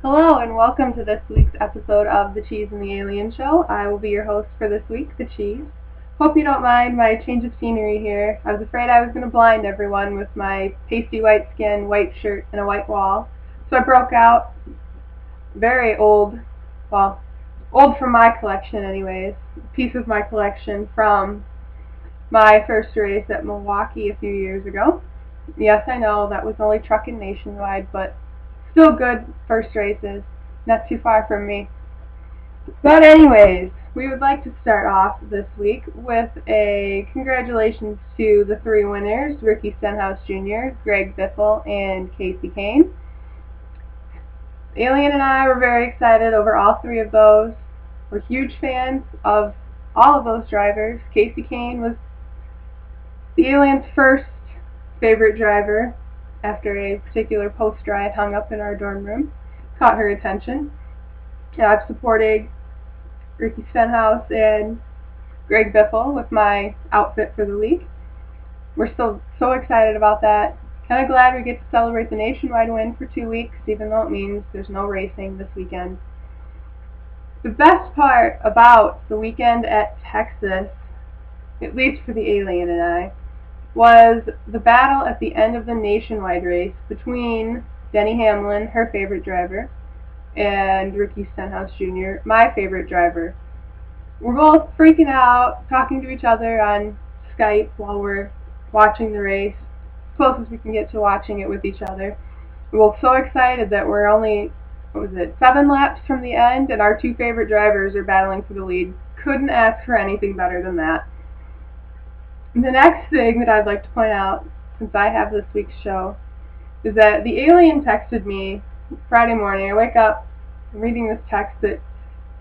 Hello and welcome to this week's episode of The Cheese and the Alien Show. I will be your host for this week, The Cheese. Hope you don't mind my change of scenery here. I was afraid I was going to blind everyone with my pasty white skin, white shirt, and a white wall. So I broke out very old, well, old from my collection anyways, a piece of my collection from my first race at Milwaukee a few years ago. Yes, I know that was only trucking nationwide, but still good first races, not too far from me. But anyways, we would like to start off this week with a congratulations to the three winners, Stenhouse Jr., Greg Biffle, and Kasey Kahne. Alien and I were very excited over all three of those. We're huge fans of all of those drivers. Kasey Kahne was the Alien's first favorite driver after a particular poster I had hung up in our dorm room caught her attention. I've supported Stenhouse and Greg Biffle with my outfit for the week. We're still so excited about that. Kind of glad we get to celebrate the nationwide win for 2 weeks, even though it means there's no racing this weekend. The best part about the weekend at Texas, at least for the Alien and I, was the battle at the end of the nationwide race between Denny Hamlin, her favorite driver, and Stenhouse Jr., my favorite driver. We're both freaking out, talking to each other on Skype while we're watching the race, as close as we can get to watching it with each other. We're both so excited that we're only, 7 laps from the end, and our two favorite drivers are battling for the lead. Couldn't ask for anything better than that. The next thing that I'd like to point out, since I have this week's show, is that the Alien texted me Friday morning. I wake up, I'm reading this text that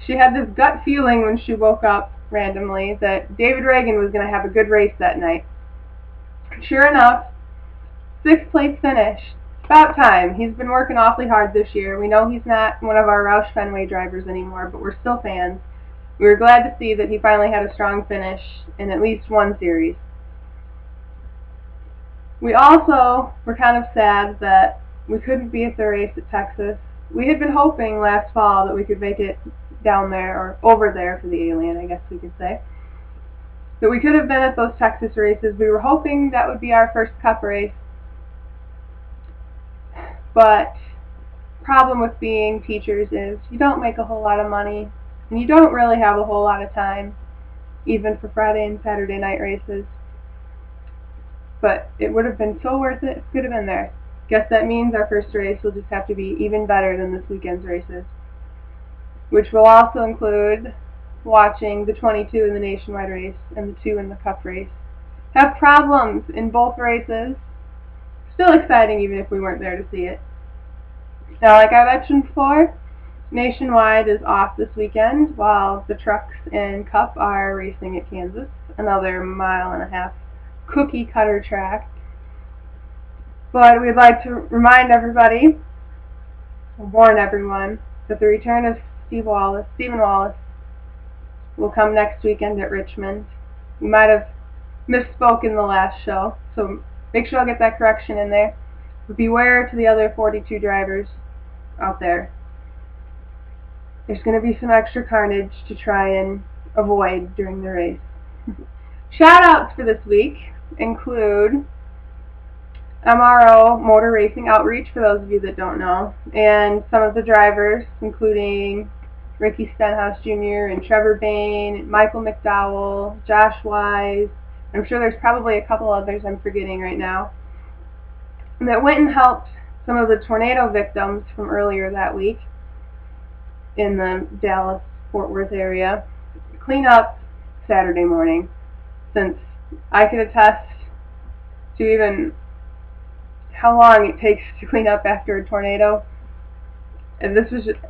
she had this gut feeling when she woke up randomly that David Reagan was going to have a good race that night. Sure enough, 6th place finish. About time. He's been working awfully hard this year. We know he's not one of our Roush Fenway drivers anymore, but we're still fans. We were glad to see that he finally had a strong finish in at least one series. We also were kind of sad that we couldn't be at the race at Texas. We had been hoping last fall that we could make it down there, or over there for the Alien, I guess we could say. That we could have been at those Texas races. We were hoping that would be our first Cup race. But the problem with being teachers is you don't make a whole lot of money, and you don't really have a whole lot of time, even for Friday and Saturday night races. But it would have been so worth it if we could have been there. Guess that means our first race will just have to be even better than this weekend's races, which will also include watching the 22 in the nationwide race and the 2 in the Cup race. Have problems in both races. Still exciting even if we weren't there to see it. Now, like I mentioned before, nationwide is off this weekend while the trucks and Cup are racing at Kansas, another 1.5 mile cookie cutter track. But we'd like to remind everybody, warn everyone, that the return of Stephen Wallace will come next weekend at Richmond. We might have misspoke in the last show, so make sure I'll get that correction in there. But beware to the other 42 drivers out there. There's going to be some extra carnage to try and avoid during the race. Shout-outs for this week include MRO Motor Racing Outreach, for those of you that don't know, and some of the drivers, including Stenhouse Jr. and Trevor Bayne, Michael McDowell, Josh Wise. I'm sure there's probably a couple others I'm forgetting right now, and that went and helped some of the tornado victims from earlier that week in the Dallas-Fort Worth area clean up Saturday morning, since I could attest to even how long it takes to clean up after a tornado. And this was just,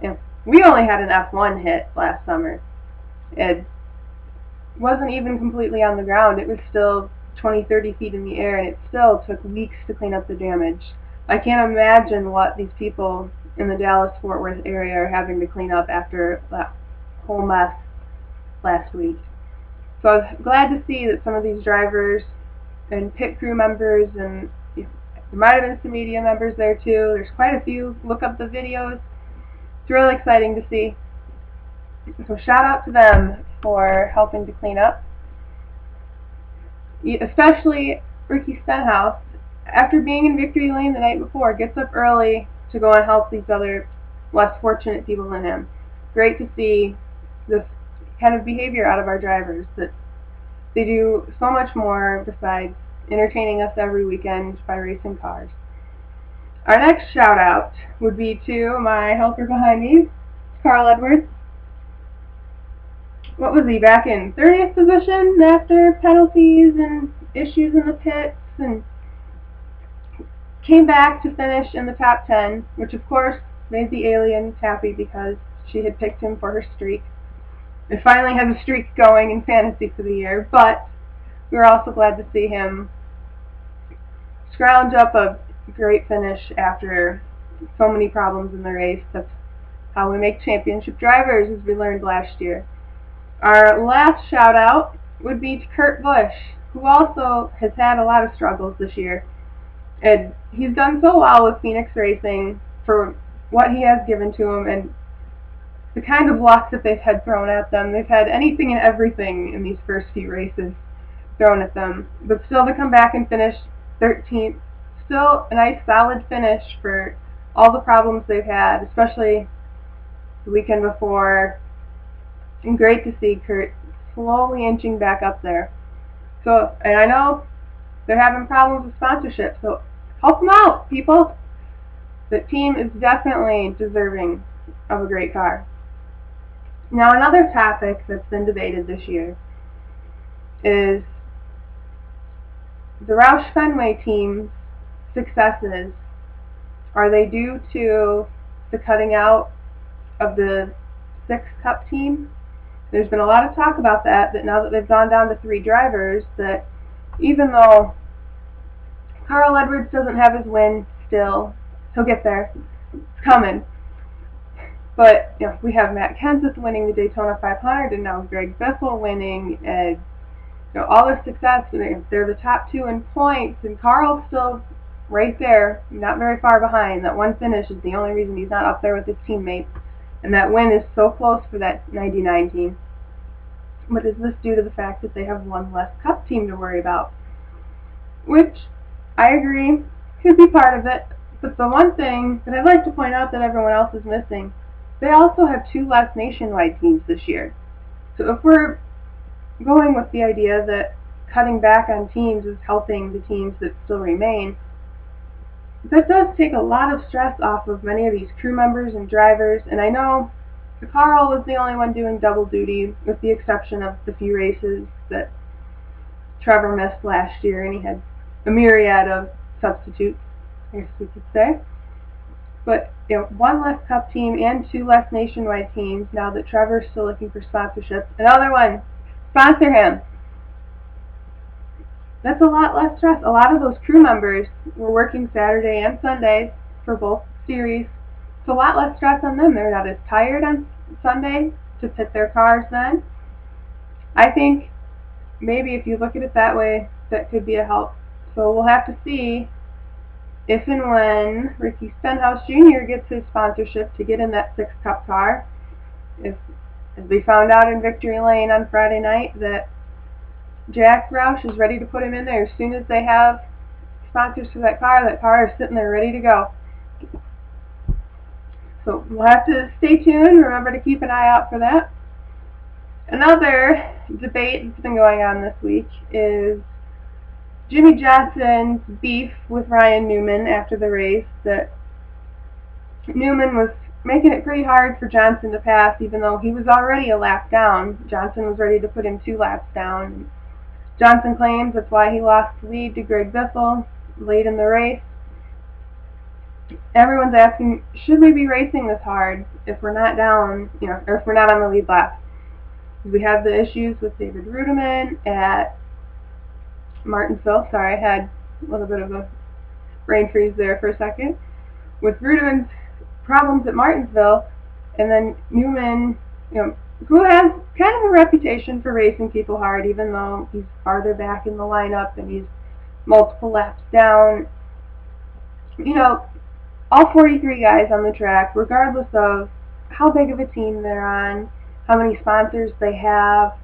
we only had an F1 hit last summer. It wasn't even completely on the ground. It was still 20-30 feet in the air, and it still took weeks to clean up the damage. I can't imagine what these people in the Dallas-Fort Worth area are having to clean up after that whole mess last week. So I was glad to see that some of these drivers and pit crew members, and there might have been some media members there too. There's quite a few. Look up the videos. It's really exciting to see. So shout out to them for helping to clean up. Especially Ricky Stenhouse, after being in victory lane the night before, gets up early to go and help these other less fortunate people than him. Great to see this kind of behavior out of our drivers, that they do so much more besides entertaining us every weekend by racing cars. Our next shout out would be to my helper behind me, Carl Edwards. What was he, back in 30th position after penalties and issues in the pits, and came back to finish in the top 10, which of course made the aliens happy because she had picked him for her streak. And finally has a streak going in fantasy for the year, but we were also glad to see him scrounge up a great finish after so many problems in the race. That's how we make championship drivers, as we learned last year. Our last shout out would be to Kurt Busch, who also has had a lot of struggles this year. And he's done so well with Phoenix Racing for what he has given to him and the kind of luck that they've had thrown at them. They've had anything and everything in these first few races thrown at them. But still to come back and finish 13th, still a nice solid finish for all the problems they've had, especially the weekend before. And great to see Kurt slowly inching back up there. So, and I know they're having problems with sponsorship, so help them out, people. The team is definitely deserving of a great car. Now, another topic that's been debated this year is the Roush Fenway team's successes. Are they due to the cutting out of the 6 Cup team? There's been a lot of talk about that now that they've gone down to 3 drivers, that even though Carl Edwards doesn't have his win still, he'll get there. It's coming. But we have Matt Kenseth winning the Daytona 500, and now Greg Biffle winning, and all this success. They're the top 2 in points, and Carl's still right there, not very far behind. That one finish is the only reason he's not up there with his teammates, and that win is so close for that 99 team. But is this due to the fact that they have one less Cup team to worry about? Which, I agree, could be part of it. But the one thing that I'd like to point out that everyone else is missing, they also have 2 less nationwide teams this year. So if we're going with the idea that cutting back on teams is helping the teams that still remain, that does take a lot of stress off of many of these crew members and drivers. And I know Carl was the only one doing double duty, with the exception of the few races that Trevor missed last year, and he had a myriad of substitutes, I guess we could say. But 1 less Cup team and 2 less nationwide teams now that Trevor's still looking for sponsorships. Another one, sponsor him. That's a lot less stress. A lot of those crew members were working Saturday and Sundays for both series. It's a lot less stress on them. They're not as tired on Sunday to pit their cars then. I think maybe if you look at it that way, that could be a help. So we'll have to see if and when Ricky Stenhouse Jr. gets his sponsorship to get in that 6 Cup car. If, as we found out in Victory Lane on Friday night, that Jack Roush is ready to put him in there as soon as they have sponsors for that car is sitting there ready to go. So we'll have to stay tuned. Remember to keep an eye out for that. Another debate that's been going on this week is Jimmie Johnson's beef with Ryan Newman after the race, that Newman was making it pretty hard for Johnson to pass, even though he was already a lap down. Johnson was ready to put him 2 laps down. Johnson claims that's why he lost the lead to Greg Biffle late in the race. Everyone's asking, should we be racing this hard if we're not down, or if we're not on the lead lap? We have the issues with David Rudiman at Martinsville. Sorry, I had a little bit of a brain freeze there for a second. With Rudiman's problems at Martinsville, and then Newman, who has kind of a reputation for racing people hard, even though he's farther back in the lineup and he's multiple laps down. All 43 guys on the track, regardless of how big of a team they're on, how many sponsors they have,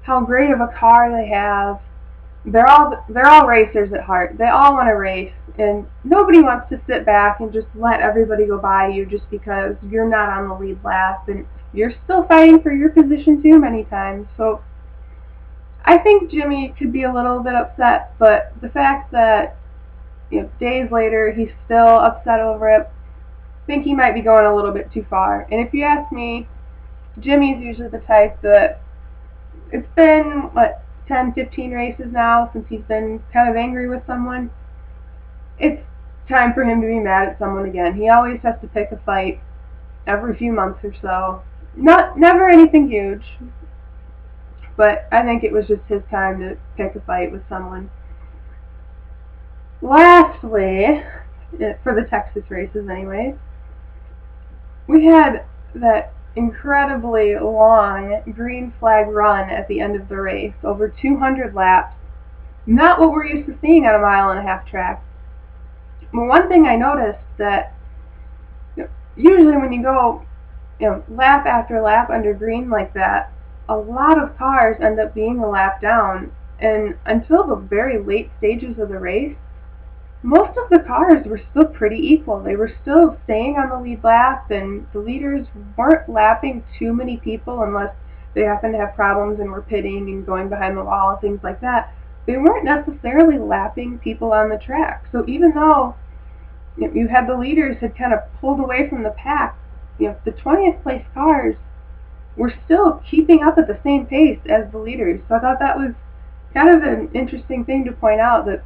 how great of a car they have. They're all racers at heart. They all want to race, and nobody wants to sit back and just let everybody go by you just because you're not on the lead lap, and you're still fighting for your position too many times. So I think Jimmie could be a little bit upset, but the fact that days later he's still upset over it, I think he might be going a little bit too far. And if you ask me, Jimmie's usually the type that it's been 10, 15 races now since he's been kind of angry with someone. It's time for him to be mad at someone again. He always has to pick a fight every few months or so. Never anything huge, but I think it was just his time to pick a fight with someone. Lastly, for the Texas races anyway, we had that incredibly long green flag run at the end of the race, over 200 laps. Not what we're used to seeing on a mile-and-a-half track. Well, one thing I noticed that usually when you go lap after lap under green like that, a lot of cars end up being a lap down, and until the very late stages of the race, most of the cars were still pretty equal. They were still staying on the lead lap, and the leaders weren't lapping too many people unless they happened to have problems and were pitting and going behind the wall and things like that. They weren't necessarily lapping people on the track. So even though you had the leaders had kind of pulled away from the pack, the 20th place cars were still keeping up at the same pace as the leaders. So I thought that was kind of an interesting thing to point out, that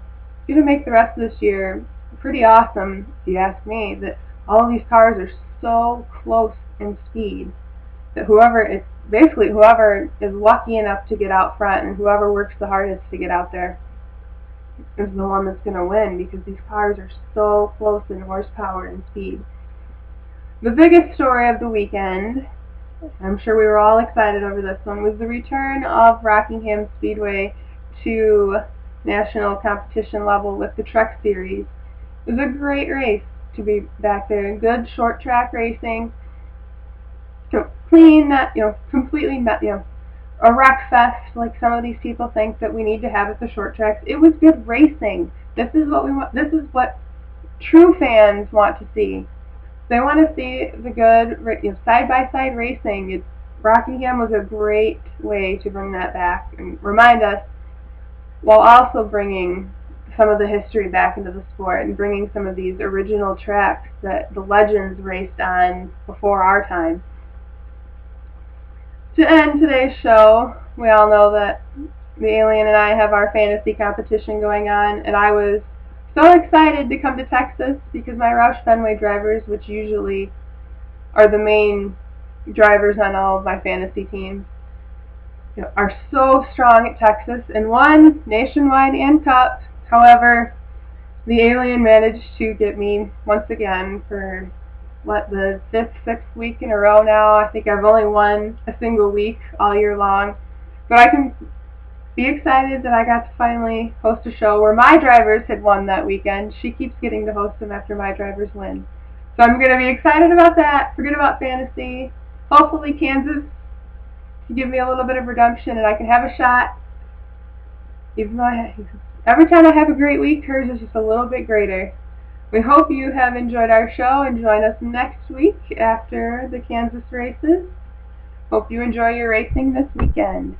going to make the rest of this year pretty awesome, if you ask me, that all of these cars are so close in speed that whoever is lucky enough to get out front and whoever works the hardest to get out there is the one that's going to win, because these cars are so close in horsepower and speed. The biggest story of the weekend, I'm sure we were all excited over this one, was the return of Rockingham Speedway to national competition level with the Truck Series. It was a great race to be back there. Good short track racing. Clean, completely, a wreck fest like some of these people think that we need to have at the short tracks. It was good racing. This is what we want. This is what true fans want to see. They want to see the good side-by-side racing. Rockingham was a great way to bring that back and remind us, while also bringing some of the history back into the sport and bringing some of these original tracks that the legends raced on before our time. To end today's show, we all know that the Alien and I have our fantasy competition going on, and I was so excited to come to Texas because my Roush Fenway drivers, which usually are the main drivers on all of my fantasy teams, are so strong at Texas and won nationwide and cup. However, the Alien managed to get me once again for the sixth week in a row now. I think I've only won a single week all year long, but I can be excited that I got to finally host a show where my drivers had won that weekend. She keeps getting to host them after my drivers win, so I'm going to be excited about that. Forget about fantasy. Hopefully Kansas to give me a little bit of redemption and I can have a shot. Even though every time I have a great week, hers is just a little bit greater. We hope you have enjoyed our show and join us next week after the Kansas races. Hope you enjoy your racing this weekend.